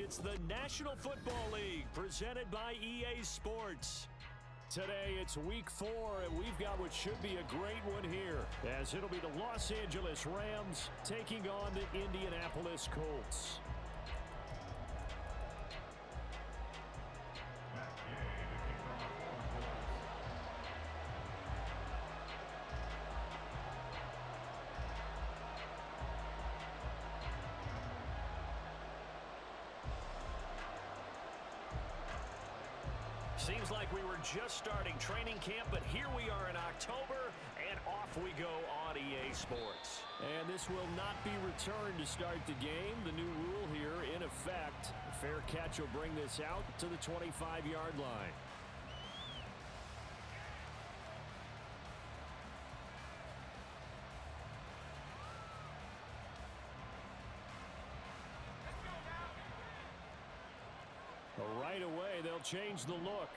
It's the National Football League presented by EA Sports. Today it's week 4, and we've got what should be a great one here, as it'll be the Los Angeles Rams taking on the Indianapolis Colts. Seems like we were just starting training camp, but here we are in October, and off we go on EA Sports. And this will not be returned to start the game. The new rule here in effect. A fair catch will bring this out to the 25-yard line. Right away, they'll change the look.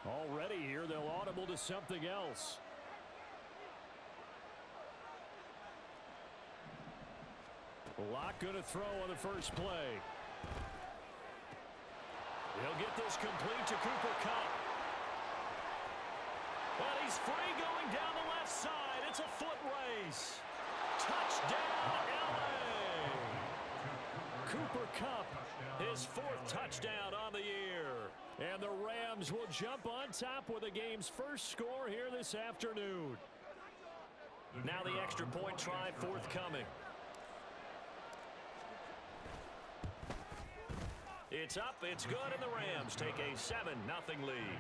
Already here, they'll audible to something else. Locke going to throw on the first play. He'll get this complete to Cooper Kupp. And he's free going down the left side. It's a foot race. Touchdown, LA! Cooper Kupp, his 4th touchdown on the year. And the Rams will jump on top with the game's first score here this afternoon. Now the extra point try forthcoming. It's up, it's good, and the Rams take a 7-0 lead.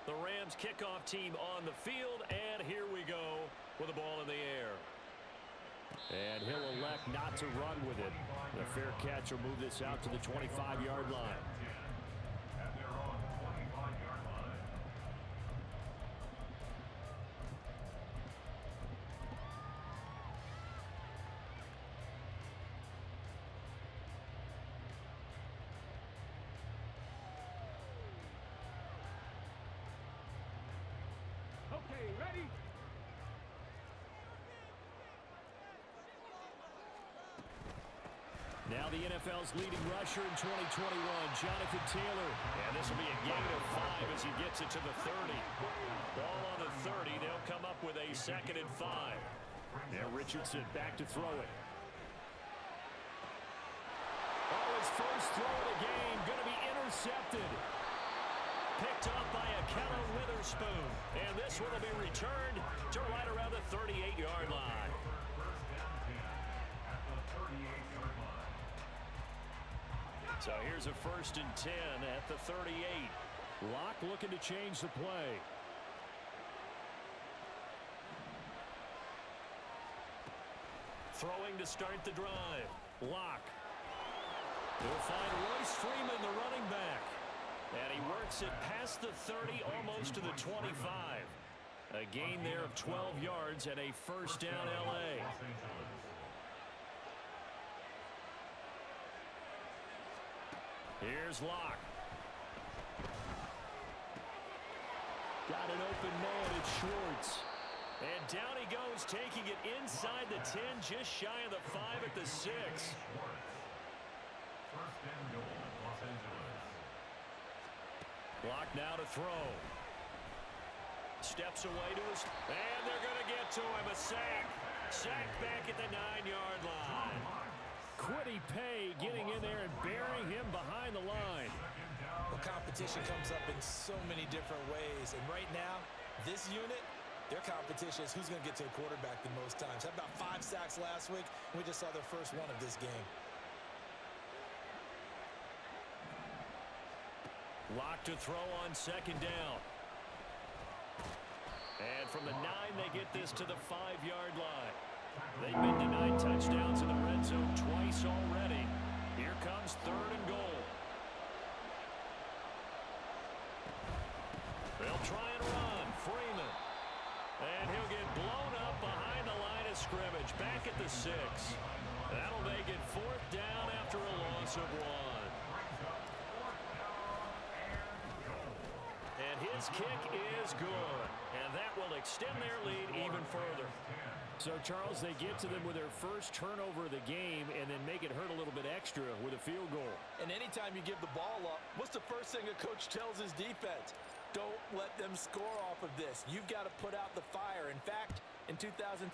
The Rams kickoff team on the field, and here we go with the ball in the air. And he'll elect not to run with it. A fair catch will move this out to the 25-yard line. And they're on the 25-yard line. Okay, ready? Now the NFL's leading rusher in 2021, Jonathan Taylor. And this will be a gain of 5 as he gets it to the 30. Ball on the 30. They'll come up with a 2nd and 5. Now Richardson back to throw it. Oh, his first throw of the game going to be intercepted. Picked up by a Keller Witherspoon. And this one will be returned to right around the 38-yard line. So here's a 1st and 10 at the 38. Locke looking to change the play. Throwing to start the drive. Locke. He'll find Royce Freeman, the running back. And he works it past the 30, almost to the 25. A gain there of 12 yards and a 1st down, LA. Here's Locke. Got an open man, it's Schwartz. And down he goes, taking it inside the 10, just shy of the 5 at the 6. 1st and goal, Los Angeles. Locke now to throw. Steps away to his, and they're going to get to him. A sack. Sack back at the 9-yard line. Quiddy Pay getting in there and burying him behind the line. Well, competition comes up in so many different ways. And right now, this unit, their competition is who's going to get to the quarterback the most times. Had about 5 sacks last week. We just saw their first one of this game. Locke to throw on 2nd down. And from the 9, they get this to the 5-yard line. They've been denied touchdowns in the red zone twice already. Here comes 3rd and goal. They'll try and run. Freeman. And he'll get blown up behind the line of scrimmage. Back at the 6. That'll make it 4th down after a loss of 1. And his kick is good. And that will extend their lead even further. So, Charles, they get to them with their first turnover of the game and then make it hurt a little bit extra with a field goal. And anytime you give the ball up, what's the first thing a coach tells his defense? Don't let them score off of this. You've got to put out the fire. In fact, in 2021,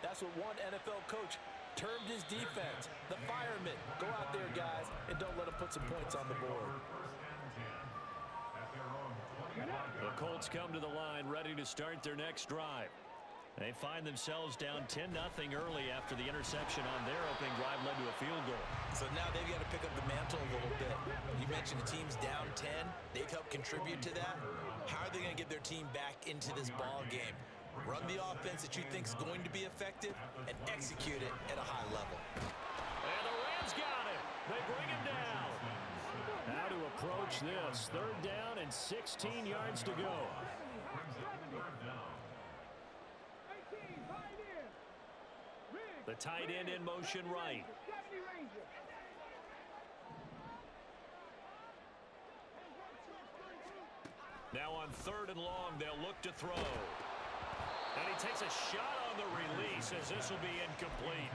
that's what one NFL coach termed his defense, the firemen. Go out there, guys, and don't let them put some points on the board. The Colts come to the line ready to start their next drive. They find themselves down 10-0 early after the interception on their opening drive led to a field goal. So now they've got to pick up the mantle a little bit. You mentioned the team's down 10. They've helped contribute to that. How are they going to get their team back into this ball game? Run the offense that you think is going to be effective and execute it at a high level. And the Rams got it. They bring him down. How to approach this. 3rd down and 16 yards to go. The tight end in motion right. Now on 3rd and long, they'll look to throw. And he takes a shot on the release as this will be incomplete.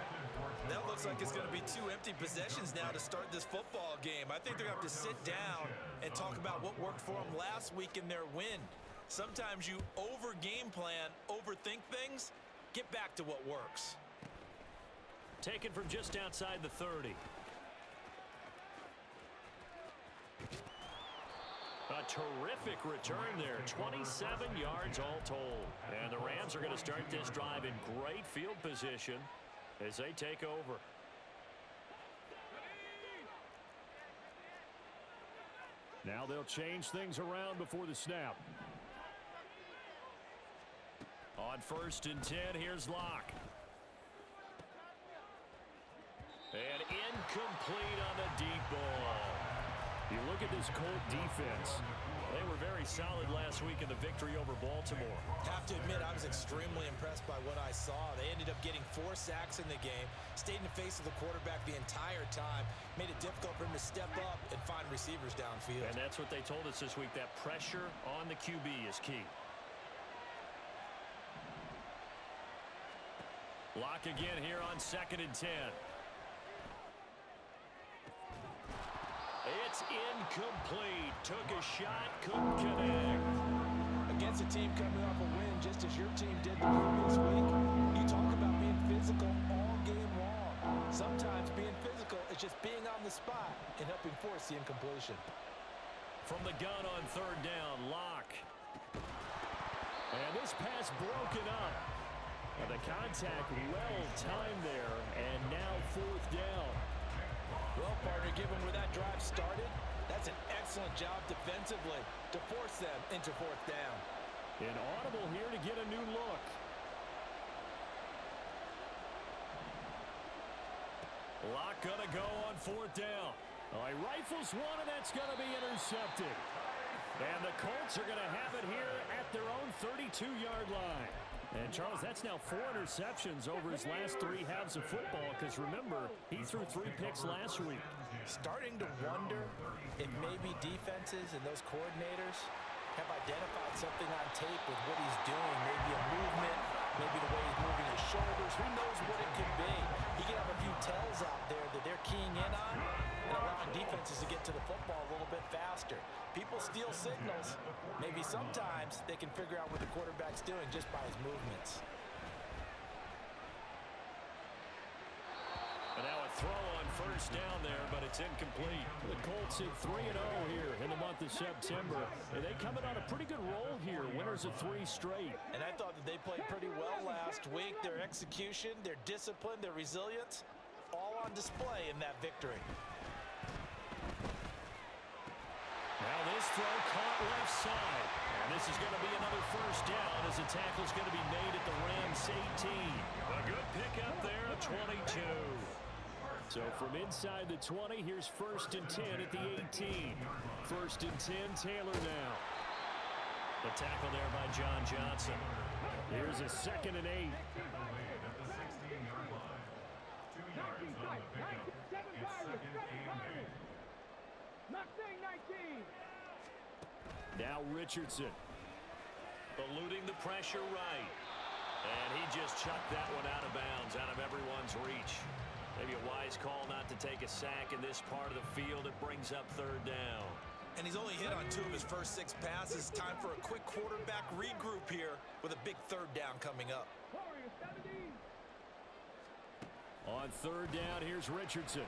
That looks like it's going to be 2 empty possessions now to start this football game. I think they're going to have to sit down and talk about what worked for them last week in their win. Sometimes you over-game plan, overthink things. Get back to what works. Taken from just outside the 30. A terrific return there. 27 yards all told. And the Rams are going to start this drive in great field position as they take over. Now they'll change things around before the snap. On 1st and 10, here's Locke. And incomplete on the deep ball. You look at this Colt defense. They were very solid last week in the victory over Baltimore. Have to admit, I was extremely impressed by what I saw. They ended up getting 4 sacks in the game, stayed in the face of the quarterback the entire time, made it difficult for him to step up and find receivers downfield. And that's what they told us this week, that pressure on the QB is key. Lock again here on 2nd and 10. It's incomplete. Took a shot, couldn't connect. Against a team coming off a win just as your team did the previous week, you talk about being physical all game long. Sometimes being physical is just being on the spot and helping force the incompletion. From the gun on 3rd down, Locke. And this pass broken up. And the contact well timed there, and now 4th down. Well, partner, given where that drive started, that's an excellent job defensively to force them into 4th down. An audible here to get a new look. Locke gonna go on 4th down. He rifles one, and that's going to be intercepted. And the Colts are going to have it here at their own 32-yard line. And, Charles, that's now 4 interceptions over his last 3 halves of football because, remember, he threw 3 picks last week. Starting to wonder if maybe defenses and those coordinators have identified something on tape with what he's doing. Maybe a movement, maybe the way he's moving his shoulders. Who knows what it could be? He can have a few tells out there that they're keying in on and allowing defenses to get to the football a little bit faster. People steal signals. Maybe sometimes they can figure out what the quarterback's doing just by his movements. And now a throw on 1st down there, but it's incomplete. The Colts hit 3-0 here in the month of September. And they coming on a pretty good roll here, winners of 3 straight. And I thought that they played pretty well last week. Their execution, their discipline, their resilience, all on display in that victory. Now this throw caught left side. And this is going to be another 1st down as the tackle's going to be made at the Rams 18. A good pickup there at 22. So from inside the 20, here's 1st and 10 at the 18. 1st and 10, Taylor now. The tackle there by John Johnson. Here's a 2nd and 8. Now Richardson. Eluding the pressure right. And he just chucked that one out of bounds, out of everyone's reach. Maybe a wise call not to take a sack in this part of the field. It brings up third down. And he's only hit on 2 of his first 6 passes. Time for a quick quarterback regroup here with a big third down coming up. On third down, here's Richardson.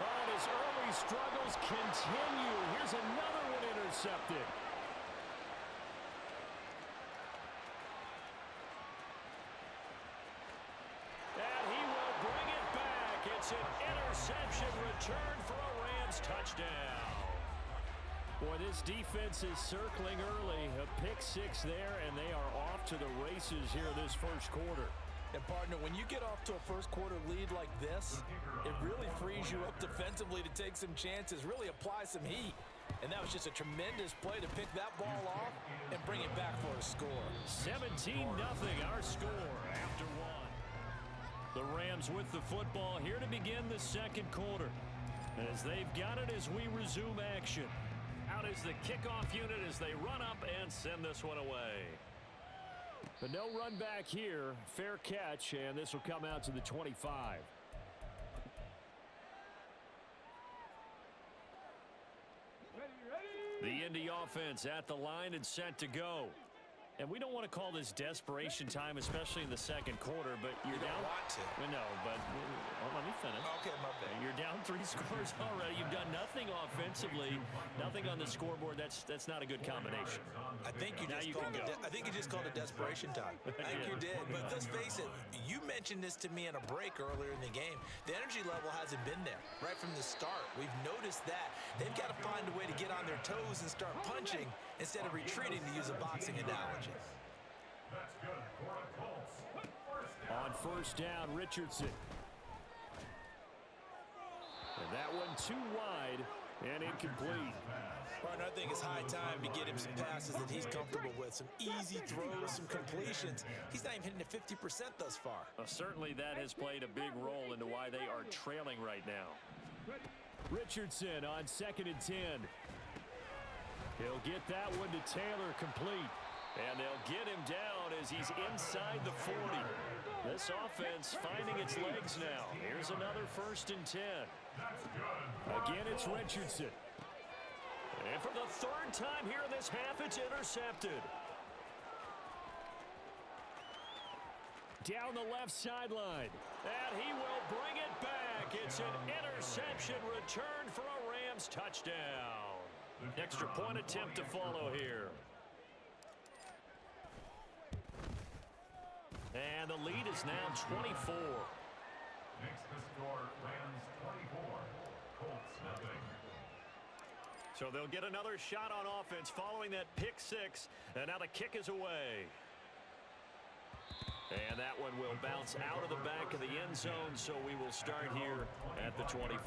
Oh, and his early struggles continue. Here's another one intercepted. And he will bring it back. It's an interception return for a Rams touchdown. Boy, this defense is circling early. A pick-6 there, and they are off to the races here this first quarter. And, partner, when you get off to a first-quarter lead like this, it really frees you up defensively to take some chances, really apply some heat. And that was just a tremendous play to pick that ball off and bring it back for a score. 17-0, our score after 1. The Rams with the football here to begin the second quarter. As they've got it as we resume action. Out is the kickoff unit as they run up and send this one away. But no run back here. Fair catch, and this will come out to the 25. The Indy offense at the line and set to go. And we don't want to call this desperation time, especially in the second quarter, but you're You down. don't want to. No, but let me finish. Okay, my bad. You're down 3 scores already. You've done nothing offensively, nothing on the scoreboard. That's not a good combination. I think you just called it desperation time. I think you did. But let's face it, you mentioned this to me in a break earlier in the game. The energy level hasn't been there right from the start. We've noticed that. They've got to find a way to get on their toes and start punching instead of retreating, to use a boxing analogy. That's good for the Colts. On first down, Richardson. And that one too wide and incomplete. Partner, I think it's high time to get him some passes that he's comfortable with. Some easy throws, some completions. He's not even hitting at 50% thus far. Certainly that has played a big role into why they are trailing right now. Richardson on 2nd and 10. He'll get that one to Taylor, complete. And they'll get him down as he's inside the 40. This offense finding its legs now. Here's another 1st and 10. Again, it's Richardson. And for the 3rd time here in this half, it's intercepted. Down the left sideline. And he will bring it back. It's an interception return for a Rams touchdown. Extra point attempt to follow here. And the lead is now 24. Makes the score Rams 24, Colts nothing. So they'll get another shot on offense following that pick-6. And now the kick is away. And that one will bounce out of the back of the end zone, so we will start here at the 25.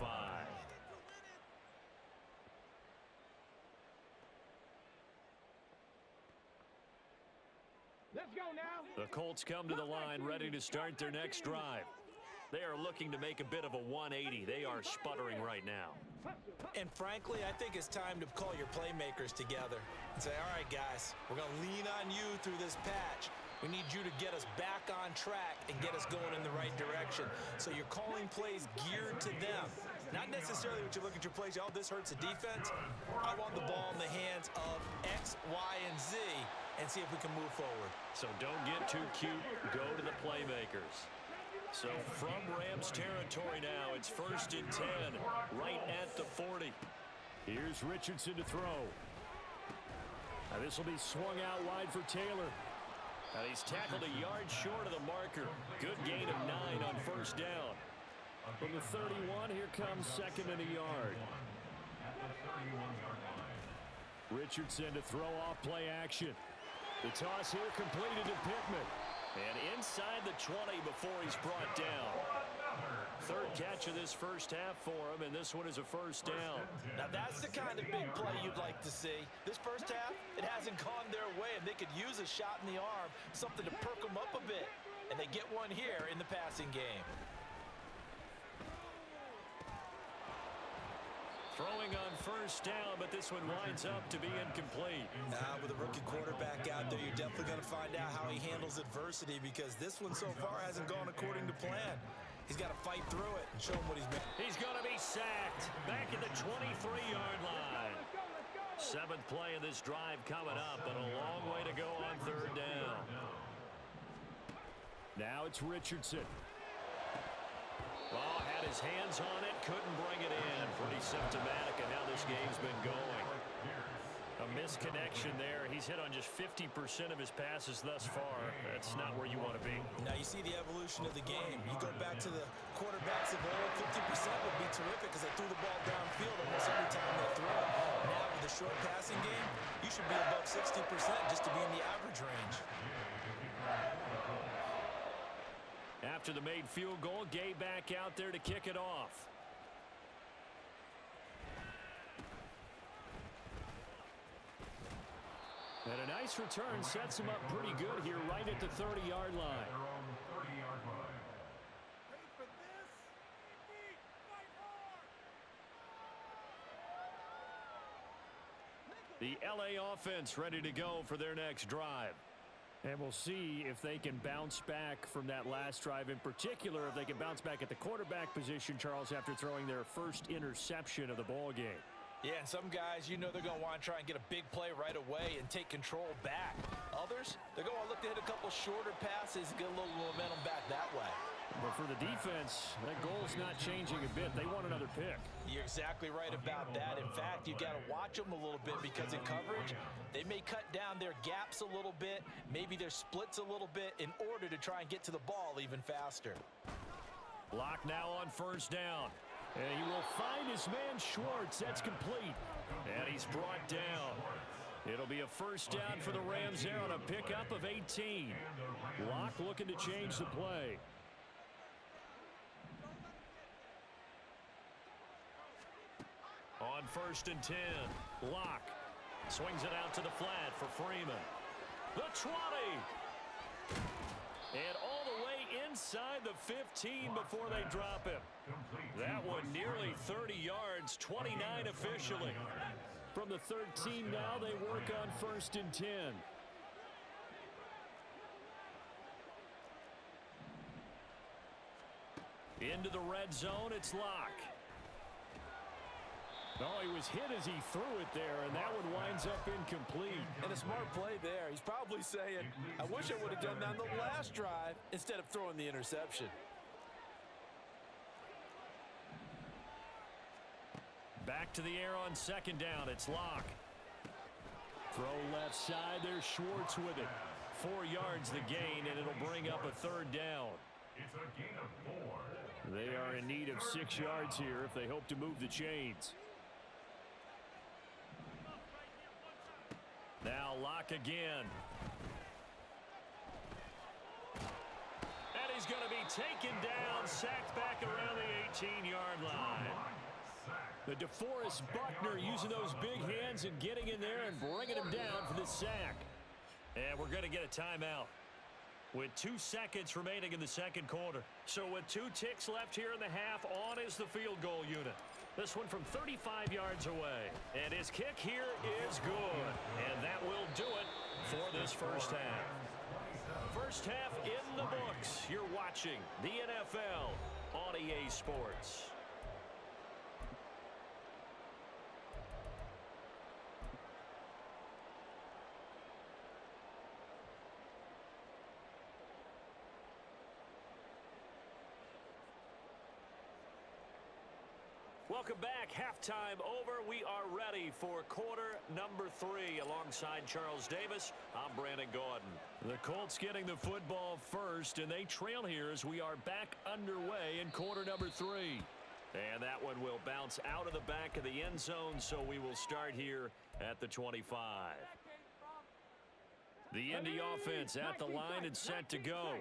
Let's go now. The Colts come to the line ready to start their next drive. They are looking to make a bit of a 180. They are sputtering right now. And frankly, I think it's time to call your playmakers together and say, all right, guys, we're going to lean on you through this patch. We need you to get us back on track and get us going in the right direction. So you're calling plays geared to them. Not necessarily what you look at your plays, oh, this hurts the defense. I want the ball in the hands of X, Y, and Z and see if we can move forward. So don't get too cute. Go to the playmakers. So from Rams territory now, it's 1st and 10, right at the 40. Here's Richardson to throw. Now this will be swung out wide for Taylor. Now he's tackled a yard short of the marker. Good gain of 9 on 1st down. From the 31, here comes 2nd and a yard. Richardson to throw off play action. The toss here completed to Pittman. And inside the 20 before he's brought down. 3rd catch of this first half for him, and this one is a 1st down. Now that's the kind of big play you'd like to see. This first half, it hasn't gone their way, and they could use a shot in the arm, something to perk them up a bit. And they get one here in the passing game. Throwing on first down, but this one winds up to be incomplete. Now, with a rookie quarterback out there, you're definitely going to find out how he handles adversity because this one so far hasn't gone according to plan. He's got to fight through it and show him what he's made. He's going to be sacked back at the 23-yard line. Seventh play of this drive coming up, but a long way to go on third down. Now it's Richardson. Ball had his hands on it, couldn't bring it in. Pretty symptomatic of how this game's been going. A misconnection there. He's hit on just 50% of his passes thus far. That's not where you want to be. Now you see the evolution of the game. You go back to the quarterbacks of old, 50% would be terrific because they threw the ball downfield almost every time they threw it. Now with the short passing game, you should be above 60% just to be in the average range. After the made field goal, Gay back out there to kick it off. And a nice return sets him up pretty good here right at the 30-yard line. They're on the 30-yard line. The LA offense ready to go for their next drive. And we'll see if they can bounce back from that last drive. In particular, if they can bounce back at the quarterback position, Charles, after throwing their first interception of the ball game. Yeah, and some guys, you know they're going to want to try and get a big play right away and take control back. Others, they're going to look to hit a couple shorter passes and get a little momentum back that way. But for the defense, that goal's not changing a bit. They want another pick. You're exactly right about that. In fact, you got to watch them a little bit because in coverage, they may cut down their gaps a little bit, maybe their splits a little bit in order to try and get to the ball even faster. Lock now on first down. And he will find his man Schwartz. That's complete. And he's brought down. It'll be a first down for the Rams there on a pickup of 18. Lock looking to change the play. On first and 10, Lock swings it out to the flat for Freeman. The 20. And all the way inside the 15 before they drop him. That one nearly 30 yards, 29 officially. From the 13 now, they work on first and 10. Into the red zone, it's Lock. Oh, he was hit as he threw it there, and that one winds up incomplete. And a smart play there. He's probably saying, I wish I would have done that on the last drive instead of throwing the interception. Back to the air on second down. It's Lock. Throw left side. There's Schwartz with it. 4 yards the gain, and it'll bring up a third down. It's a gain of 4. They are in need of 6 yards here if they hope to move the chains. Now Lock again. And he's going to be taken down, sacked back around the 18-yard line. The DeForest Buckner using those big hands and getting in there and bringing him down for the sack. And we're going to get a timeout with 2 seconds remaining in the second quarter. So with 2 ticks left here in the half, on is the field goal unit. This one from 35 yards away. And his kick here is good. And that will do it for this first half. First half in the books. You're watching the NFL on EA Sports. Welcome back. Halftime over. We are ready for quarter number 3 alongside Charles Davis. I'm Brandon Gaudin. The Colts getting the football first, and they trail here as we are back underway in quarter number 3. And that one will bounce out of the back of the end zone, so we will start here at the 25. The Indy offense at the line and set to go.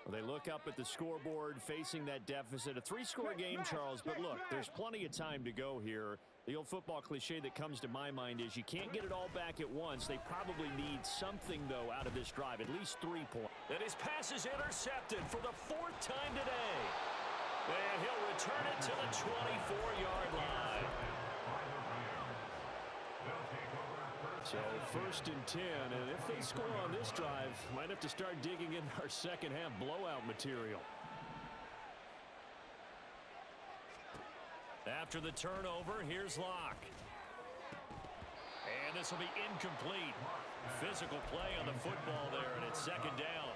Well, they look up at the scoreboard facing that deficit. A 3-score game, Charles, but look, there's plenty of time to go here. The old football cliche that comes to my mind is you can't get it all back at once. They probably need something, though, out of this drive, at least 3 points. And his pass is intercepted for the 4th time today. And he'll return it to the 24-yard line. So 1st and 10, and if they score on this drive, might have to start digging in our second half blowout material. After the turnover, here's Locke. And this will be incomplete. Physical play on the football there, and it's 2nd down.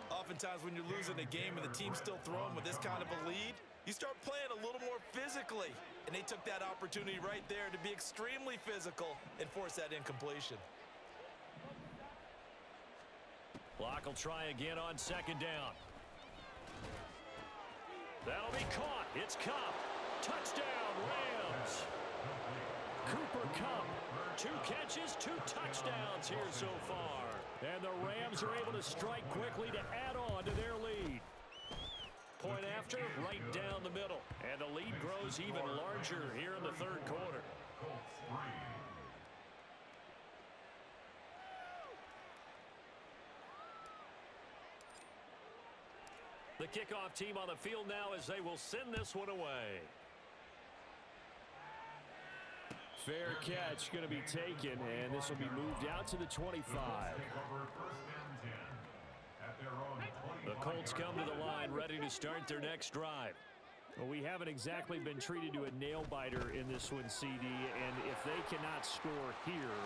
Oftentimes when you're losing a game and the team's still throwing with this kind of a lead, you start playing a little more physically. And they took that opportunity right there to be extremely physical and force that incompletion. Locke will try again on 2nd down. That'll be caught. It's Kupp. Touchdown, Rams. Cooper Kupp. 2 catches, 2 touchdowns here so far. And the Rams are able to strike quickly to add on to their lead. Point after, right down the middle. And the lead grows even larger here in the 3rd quarter. The kickoff team on the field now as they will send this one away. Fair catch going to be taken, and this will be moved out to the 25. The Colts come to the line ready to start their next drive. Well, we haven't exactly been treated to a nail-biter in this one, CD, and if they cannot score here,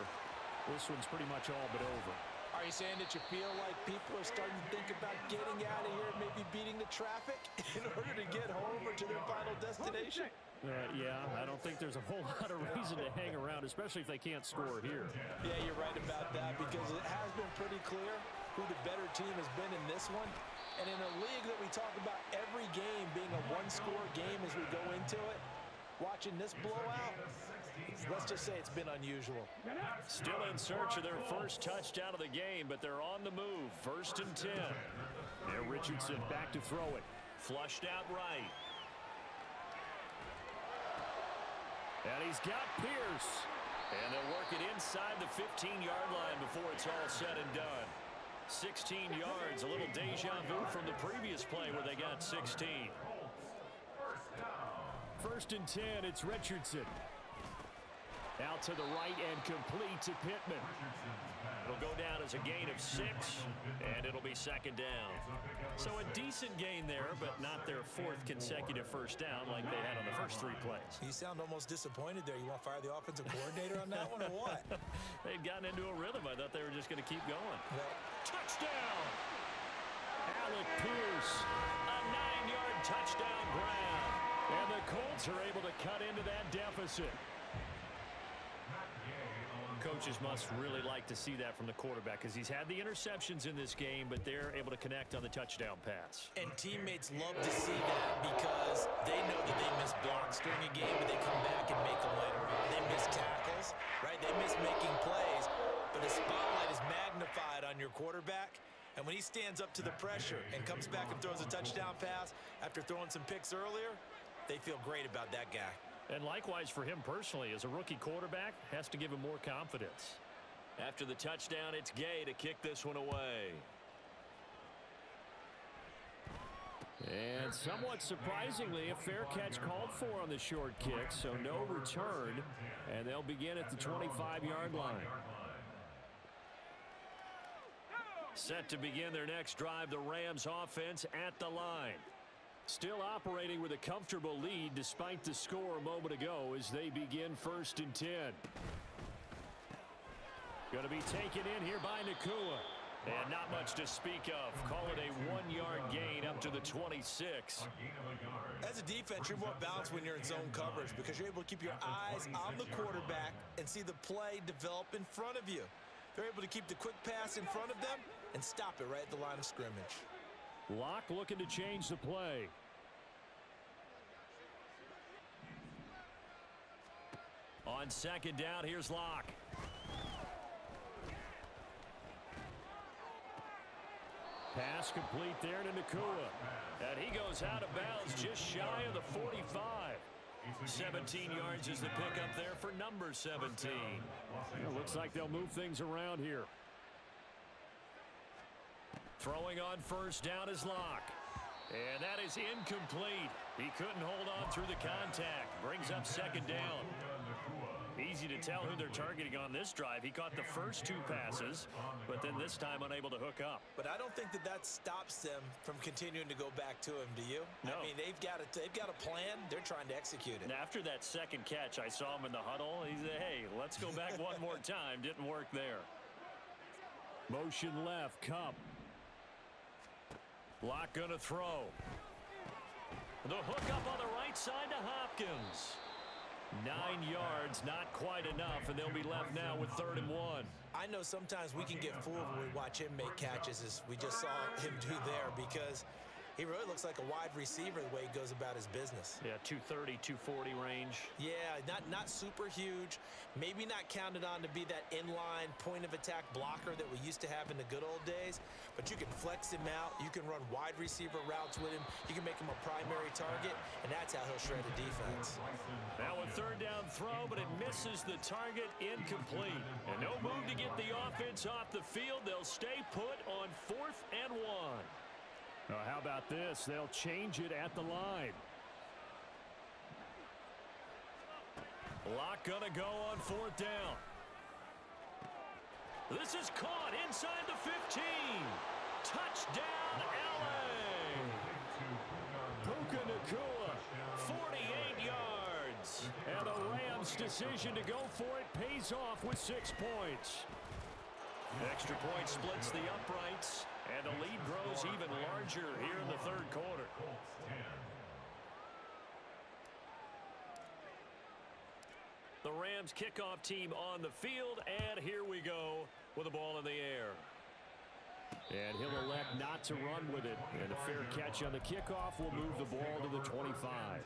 this one's pretty much all but over. Are you saying that you feel like people are starting to think about getting out of here and maybe beating the traffic in order to get home or to their final destination? Yeah, I don't think there's a whole lot of reason to hang around, especially if they can't score here. Yeah, you're right about that because it has been pretty clear who the better team has been in this one. And in a league that we talk about every game being a one-score game as we go into it, watching this blowout, let's just say it's been unusual. Still in search of their first touchdown of the game, but they're on the move. 1st and 10. There, Richardson back to throw it. Flushed out right. And he's got Pierce. And they'll work it inside the 15-yard line before it's all said and done. 16 yards, a little deja vu from the previous play where they got 16. 1st and 10, it's Richardson. Out to the right and complete to Pittman. It'll go down as a gain of 6, and it'll be 2nd down. So a decent gain there, but not their 4th consecutive first down like they had on the first 3 plays. You sound almost disappointed there. You want to fire the offensive coordinator on that one or what? They'd gotten into a rhythm. I thought they were just going to keep going. Well, Touchdown! Alec Pierce. A 9-yard touchdown grab. And the Colts are able to cut into that deficit. Coaches must really like to see that from the quarterback because he's had the interceptions in this game, but they're able to connect on the touchdown pass. and teammates love to see that because they know that they miss blocks during a game, but they come back and make them later on. They miss tackles, right? They miss making plays, but the spotlight is magnified on your quarterback. And when he stands up to the pressure and comes back and throws a touchdown pass after throwing some picks earlier, they feel great about that guy. And likewise for him personally, as a rookie quarterback, has to give him more confidence. After the touchdown, it's Gay to kick this one away. And somewhat surprisingly, a fair catch called for on the short kick, so no return, and they'll begin at the 25-yard line. Set to begin their next drive, the Rams offense at the line. Still operating with a comfortable lead despite the score a moment ago as they begin 1st and 10. Going to be taken in here by Nakua. And not much to speak of. Call it a 1-yard gain up to the 26. As a defense, you're more balanced when you're in zone coverage because you're able to keep your eyes on the quarterback and see the play develop in front of you. They're able to keep the quick pass in front of them and stop it right at the line of scrimmage. Locke looking to change the play. On 2nd down, here's Locke. Pass complete there to Nakua. And he goes out of bounds just shy of the 45. 17 yards is the pickup there for number 17. It looks like they'll move things around here. Throwing on 1st down is Locke. And that is incomplete. He couldn't hold on through the contact. Brings up 2nd down. He easy to tell who they're targeting on this drive. He caught the first 2 passes, but then this time unable to hook up. But I don't think that stops them from continuing to go back to him, do you? No. I mean, they've got a plan. They're trying to execute it. And after that second catch, I saw him in the huddle. He said, hey, let's go back one more time. Didn't work there. Motion left, Cup. Lock gonna throw. The hook up on the right side to Hopkins. 9 yards, not quite enough, and they'll be left now with 3rd and 1. I know sometimes we can get fooled when we watch him make catches, as we just saw him do there, because he really looks like a wide receiver the way he goes about his business. Yeah, 230, 240 range. Yeah, not super huge. Maybe not counted on to be that inline point-of-attack blocker that we used to have in the good old days, but you can flex him out. You can run wide receiver routes with him. You can make him a primary target, and that's how he'll shred a defense. Now a 3rd down throw, but it misses the target, incomplete. And no move to get the offense off the field. They'll stay put on 4th and 1. Now, how about this? They'll change it at the line. Lock gonna go on 4th down. This is caught inside the 15. Touchdown, LA! Puka Nacua, 48 yards. And the Rams' decision to go for it pays off with 6 points. Extra point splits the uprights, and the lead grows even larger here in the 3rd quarter. The Rams kickoff team on the field, and here we go with the ball in the air. And he'll elect not to run with it. And a fair catch on the kickoff will move the ball to the 25.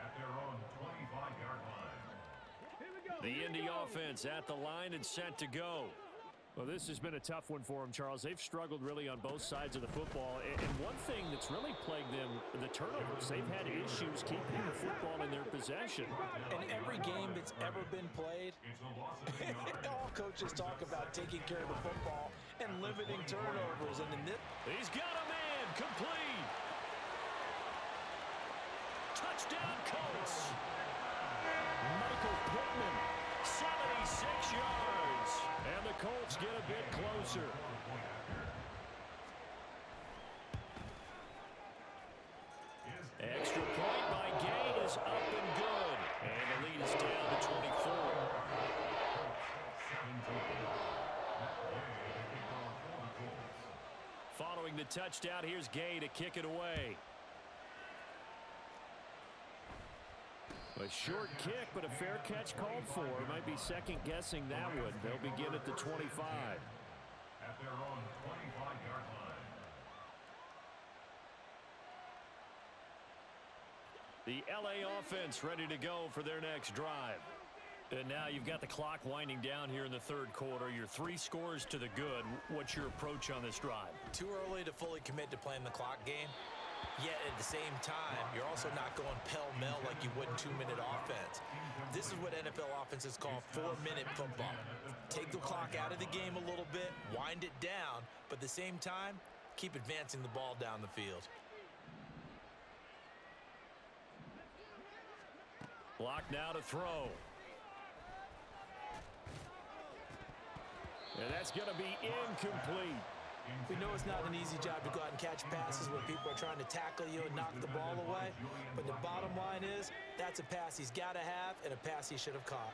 At their own 25-yard line. The Indy offense at the line and set to go. Well, this has been a tough one for them, Charles. They've struggled really on both sides of the football. And one thing that's really plagued them, the turnovers. They've had issues keeping the football in their possession. In every game that's ever been played, all coaches talk about taking care of the football and limiting turnovers. And in this, he's got a man, complete. Touchdown, Colts. Michael Pittman, 76 yards. And the Colts get a bit closer. Extra point by Gay is up and good. And the lead is down to 24. Following the touchdown, here's Gay to kick it away. A short kick, but a fair catch called for. Might be second-guessing that one. They'll begin at the 25. At their own 25-yard line. The LA offense ready to go for their next drive. And now you've got the clock winding down here in the 3rd quarter. You're 3 scores to the good. What's your approach on this drive? too early to fully commit to playing the clock game. Yet at the same time, you're also not going pell-mell like you would in 2-minute offense. This is what NFL offenses call 4-minute football. Take the clock out of the game a little bit, wind it down, but at the same time, keep advancing the ball down the field. Block now to throw. And that's going to be incomplete. We know it's not an easy job to go out and catch passes when people are trying to tackle you and knock the ball away. But the bottom line is, that's a pass he's got to have and a pass he should have caught.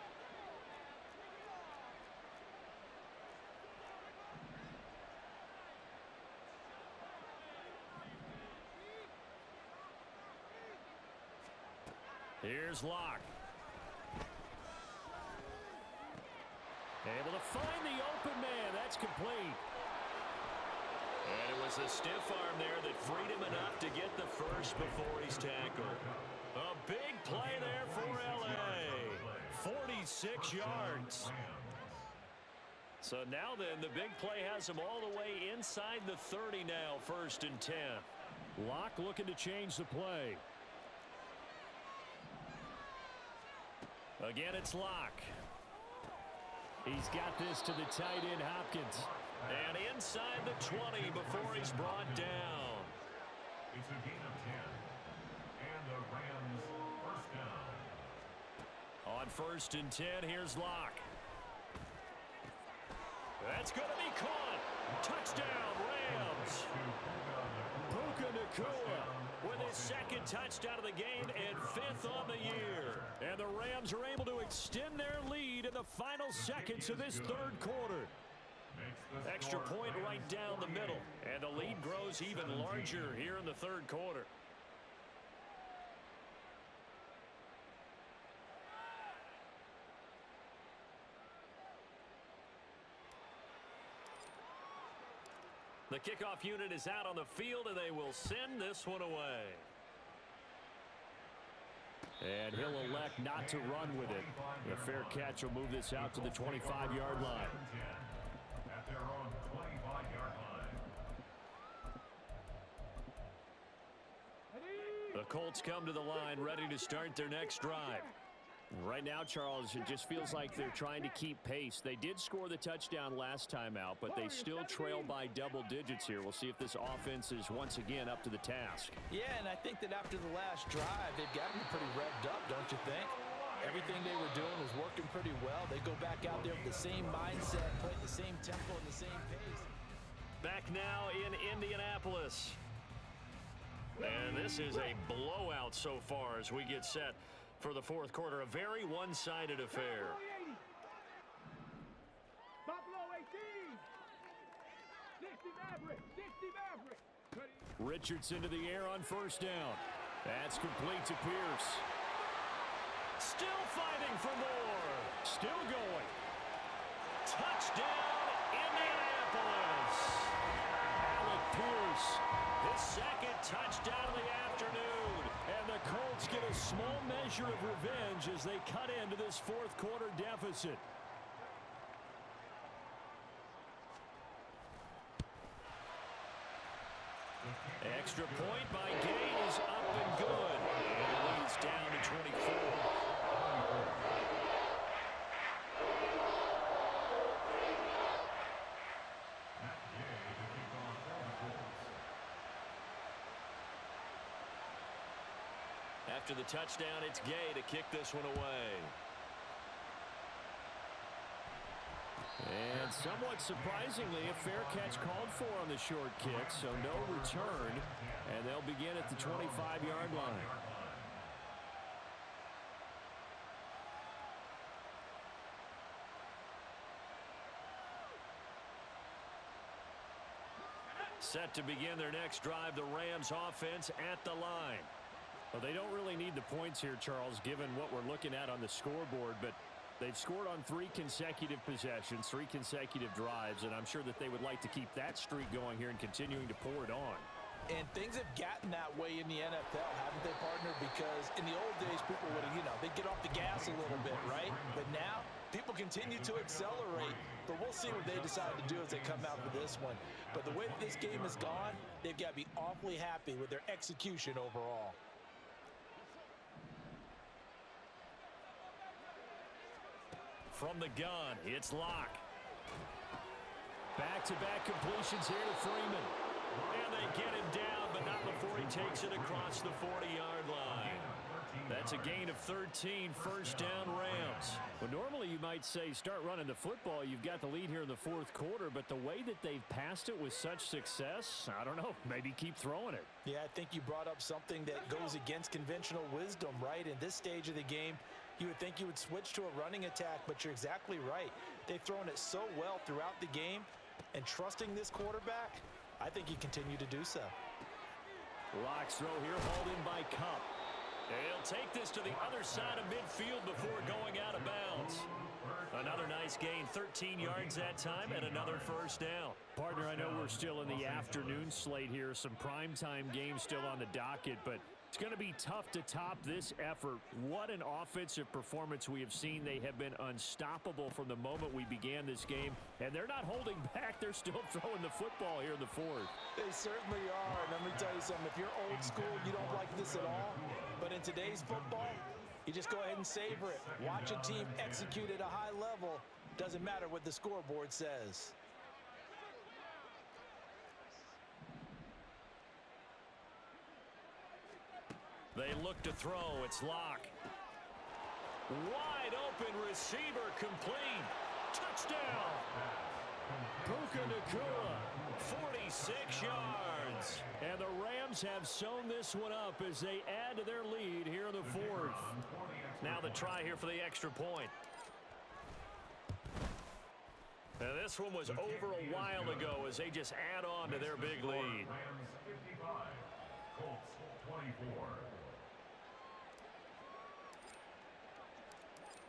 Here's Locke. Able to find the open man. That's complete. And it was a stiff arm there that freed him enough to get the first before he's tackled. A big play there for LA. 46 yards. So now then, the big play has him all the way inside the 30 now, 1st and 10. Locke looking to change the play. Again, it's Locke. He's got this to the tight end, Hopkins. And inside the 20 before he's brought down. It's a gain of 10. And the Rams first down. On 1st and 10, here's Locke. That's going to be caught. Touchdown, Rams. Puka Nacua with his 2nd touchdown of the game and 5th on the year. And the Rams are able to extend their lead in the final seconds of this 3rd quarter. Extra point right down the middle. And the lead grows even larger here in the 3rd quarter. The kickoff unit is out on the field, and they will send this one away. And he'll elect not to run with it. The fair catch will move this out to the 25-yard line. At their own 25-yard line. The Colts come to the line, ready to start their next drive. Right now, Charles, it just feels like they're trying to keep pace. They did score the touchdown last time out, but they still trail by double digits here. We'll see if this offense is once again up to the task. Yeah, and I think that after the last drive, they've got to be pretty revved up, don't you think? Everything they were doing was working pretty well. They go back out there with the same mindset, play at the same tempo and the same pace. Back now in Indianapolis. And this is a blowout so far as we get set for the 4th quarter. A very one-sided affair. Richardson to the air on 1st down. That's complete to Pierce. Still fighting for more. Still going. Touchdown, Indianapolis. Alec Pierce, his 2nd touchdown of the afternoon. And the Colts get a small measure of revenge as they cut into this 4th quarter deficit. Extra point by Gay is up and good. And it leads down to 24. After the touchdown, it's Gay to kick this one away. And somewhat surprisingly, a fair catch called for on the short kick, so no return, and they'll begin at the 25-yard line. Set to begin their next drive, the Rams offense at the line. Well, they don't really need the points here, Charles, given what we're looking at on the scoreboard, but they've scored on 3 consecutive possessions, 3 consecutive drives, and I'm sure that they would like to keep that streak going here and continuing to pour it on. And things have gotten that way in the NFL, haven't they, partner? Because in the old days, people would have, they'd get off the gas a little bit, right? But now, people continue to accelerate. But we'll see what they decide to do as they come out for this one. But the way that this game has gone, they've got to be awfully happy with their execution overall. From the gun, it's Locke. Back-to-back completions here to Freeman. And they get him down, but not before he takes it across the 40-yard line. That's a gain of 13, 1st down Rams. Well, normally you might say start running the football. You've got the lead here in the 4th quarter, but the way that they've passed it with such success, I don't know, maybe keep throwing it. Yeah, I think you brought up something that goes against conventional wisdom, right? In this stage of the game, you would think you would switch to a running attack, but you're exactly right. They've thrown it so well throughout the game, and trusting this quarterback, I think you continue to do so. Locke's throw here, hauled in by Cup. He'll take this to the other side of midfield before going out of bounds. Another nice gain, 13 yards that time, and another 1st down. Partner, I know we're still in the afternoon slate here. Some primetime games still on the docket, but it's going to be tough to top this effort. What an offensive performance we have seen. They have been unstoppable from the moment we began this game, and they're not holding back. They're still throwing the football here in the 4th. They certainly are, and let me tell you something. If you're old school, you don't like this at all. But in today's football, you just go ahead and savor it. Watch a team execute at a high level. Doesn't matter what the scoreboard says. They look to throw. It's Locke. Wide open receiver complete. Touchdown. Puka Nacua. 46 yards. And the Rams have sewn this one up as they add to their lead here in the fourth. Now the try here for the extra point. Now this one was over a while ago as they just add on to their big lead. Rams 55, Colts 24.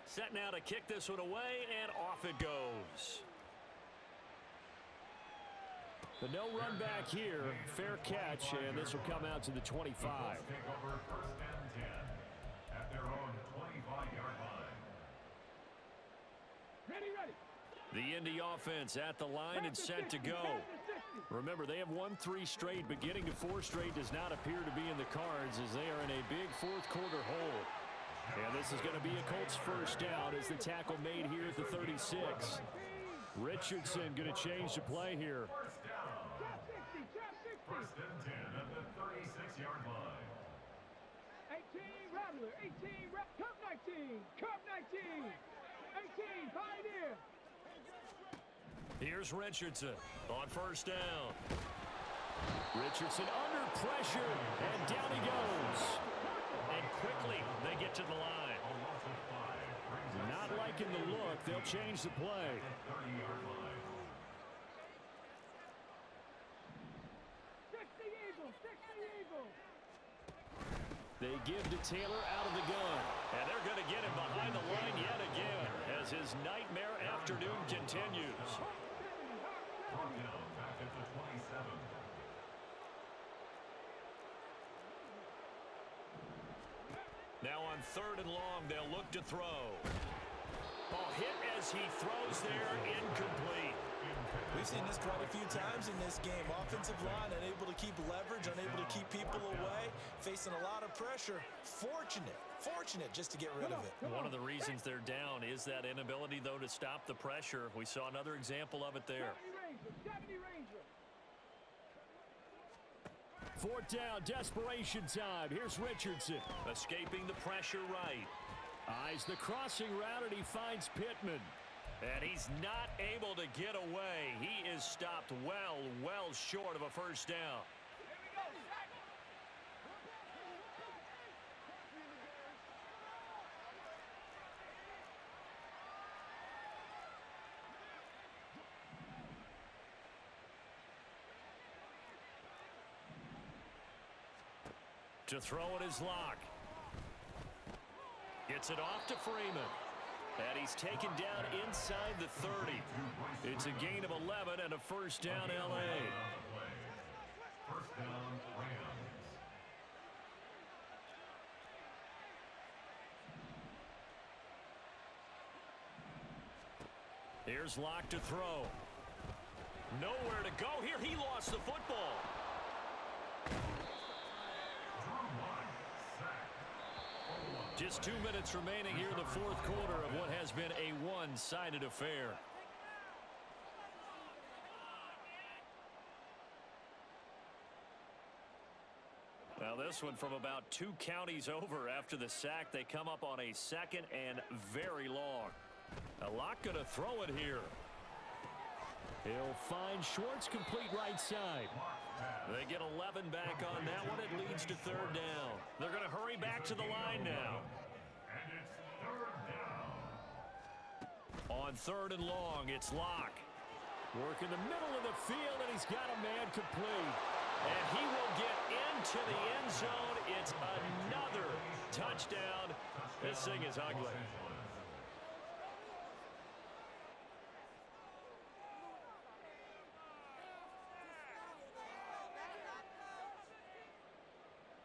Set now to kick this one away, and off it goes. The no run back here, fair catch, and this will come out to the 25. Take over first and 10 at their own 25-yard line. The Indy offense at the line and set to go. Remember, they have won 3 straight, but getting to 4 straight does not appear to be in the cards as they are in a big fourth quarter hole. And this is going to be a Colts first down as the tackle made here at the 36. Richardson going to change the play here. First and 10 at the 36-yard line. 18, Rattler, 18, Cup 19, Cup 19, 18, Pioneer. Here's Richardson on first down. Richardson under pressure, and down he goes. And quickly they get to the line. A loss of 5 brings us Not liking the look, they'll change the play. 30-yard line. 60 Eagles, 60 Eagles. They give to Taylor out of the gun. And they're going to get him behind the line yet again as his nightmare afternoon continues. Brought down back at the 27. Now on third and long, they'll look to throw. Ball hit as he throws there, incomplete. We've seen this quite a few times in this game. Offensive line unable to keep leverage, unable to keep people away, facing a lot of pressure. Fortunate just to get rid of it. One of the reasons they're down is that inability, though, to stop the pressure. We saw another example of it there. 70 Ranger. Fourth down, desperation time. Here's Richardson. Escaping the pressure right. Eyes the crossing route, and he finds Pittman. And he's not able to get away. He is stopped well short of a first down. To throw it is Locke. Gets it off to Freeman. And he's taken down inside the 30. It's a gain of 11 and a first down, L.A. First down, Rams. Here's Locke to throw. Nowhere to go here. He lost the football. Just 2 minutes remaining here in the fourth quarter of what has been a one-sided affair. Now this one from about 2 counties over after the sack. They come up on a second and very long. A lot going to throw it here. He'll find Schwartz complete right side. They get 11 back on that one. It leads to third down. They're going to hurry back to the line now. And it's third down. On third and long, it's Locke. Work in the middle of the field, and he's got a man complete. And he will get into the end zone. It's another touchdown. This thing is ugly.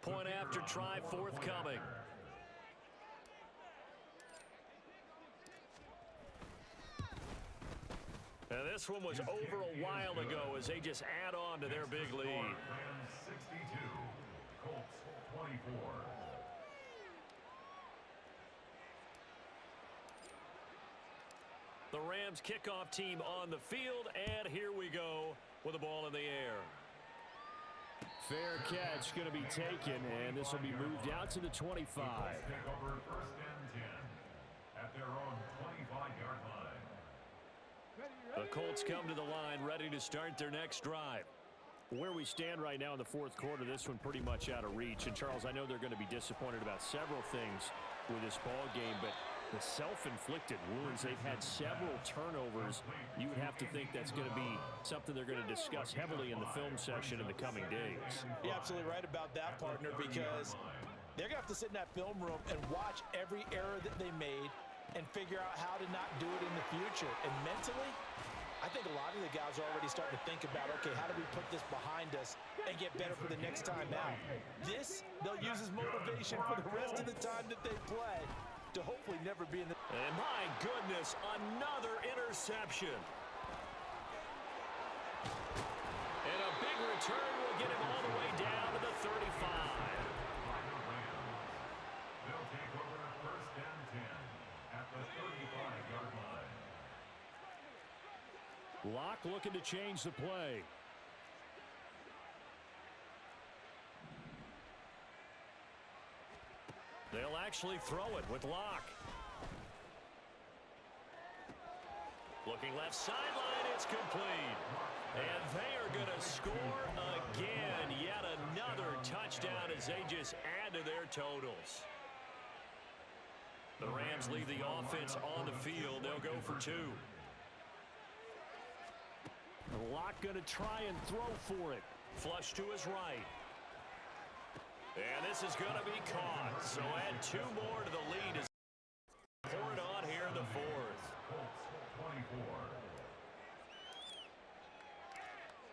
Point after try forthcoming. Now this one was over a while ago as they just add on to their big lead. Rams 62, Colts 24. The Rams kickoff team on the field, and here we go with the ball in the air. Fair catch going to be taken, and this will be moved out to the 25. Take over first and 10 at their own 25-yard line. The Colts come to the line ready to start their next drive. Where we stand right now in the fourth quarter, this one pretty much out of reach. And, Charles, I know they're going to be disappointed about several things with this ball game, but the self-inflicted wounds, they've had several turnovers. You would have to think that's going to be something they're going to discuss heavily in the film session in the coming days. You're absolutely right about that, partner, because they're going to have to sit in that film room and watch every error that they made and figure out how to not do it in the future. And mentally, I think a lot of the guys are already starting to think about, okay, how do we put this behind us and get better for the next time out? This, they'll use as motivation for the rest of the time that they play to hopefully never be in the... And my goodness, another interception. And a big return will get him all the way down to the 35. They'll take over a first and 10 at the 35-yard line. Locke looking to change the play. They'll actually throw it with Locke. Looking left sideline, it's complete. And they are going to score again. Yet another touchdown as they just add to their totals. The Rams leave the offense on the field. They'll go for two. Locke going to try and throw for it. Flush to his right. And this is going to be caught. So add two more to the lead as poured on here in the fourth. Colts 24.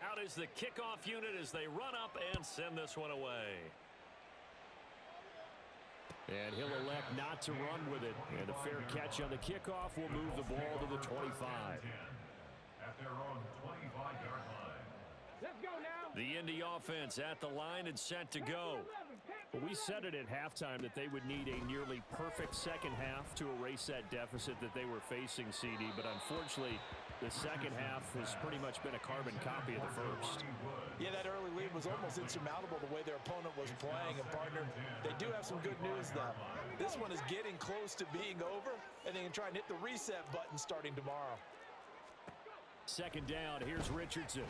Out is the kickoff unit as they run up and send this one away. And he'll elect not to run with it. And a fair catch on the kickoff will move the ball to the 25. At their own 25-yard line. Let's go now. The Indy offense at the line and set to go. Well, we said it at halftime that they would need a nearly perfect second half to erase that deficit that they were facing, CD. But unfortunately, the second half has pretty much been a carbon copy of the first. Yeah, that early lead was almost insurmountable the way their opponent was playing. And, partner, they do have some good news, though. This one is getting close to being over, and they can try and hit the reset button starting tomorrow. Second down, here's Richardson.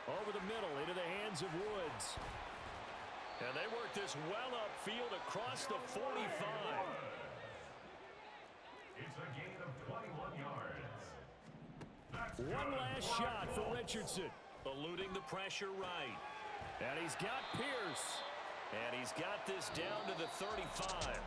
Over the middle, into the hands of Woods. And they work this well upfield across the 45. It's a gain of 21 yards. One last shot for Richardson. Eluding the pressure right. And he's got Pierce. And he's got this down to the 35.